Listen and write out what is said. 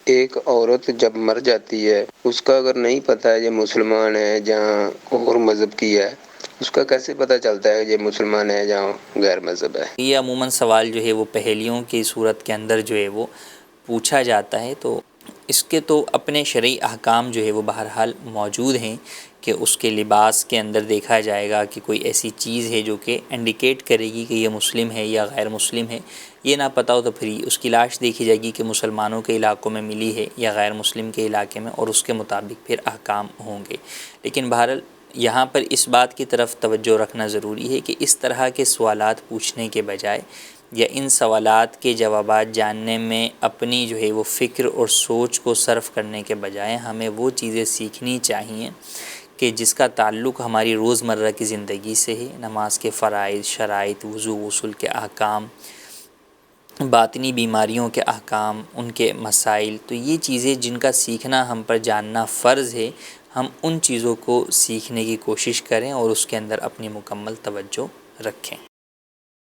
ایک عورت جب مر جاتی ہے اس کا اگر نہیں پتہ ہے یہ مسلمان ہے جہاں اور مذہب کی ہے، اس کا کیسے پتہ چلتا ہے یہ مسلمان ہے جہاں غیر مذہب ہے؟ یہ عموماً سوال جو ہے وہ پہیلیوں کی صورت کے اندر جو ہے وہ پوچھا جاتا ہے، تو اس کے تو اپنے شرعی احکام جو ہے وہ بہرحال موجود ہیں کہ اس کے لباس کے اندر دیکھا جائے گا کہ کوئی ایسی چیز ہے جو کہ انڈیکیٹ کرے گی کہ یہ مسلم ہے یا غیر مسلم ہے۔ یہ نہ پتہ ہو تو پھر اس کی لاش دیکھی جائے گی کہ مسلمانوں کے علاقوں میں ملی ہے یا غیر مسلم کے علاقے میں، اور اس کے مطابق پھر احکام ہوں گے۔ لیکن بہرحال یہاں پر اس بات کی طرف توجہ رکھنا ضروری ہے کہ اس طرح کے سوالات پوچھنے کے بجائے یا ان سوالات کے جوابات جاننے میں اپنی جو ہے وہ فکر اور سوچ کو صرف کرنے کے بجائے ہمیں وہ چیزیں سیکھنی چاہیے کہ جس کا تعلق ہماری روزمرہ کی زندگی سے ہے، نماز کے فرائض، شرائط، وضو غسل کے احکام، باطنی بیماریوں کے احکام، ان کے مسائل۔ تو یہ چیزیں جن کا سیکھنا ہم پر جاننا فرض ہے، ہم ان چیزوں کو سیکھنے کی کوشش کریں اور اس کے اندر اپنی مکمل توجہ رکھیں۔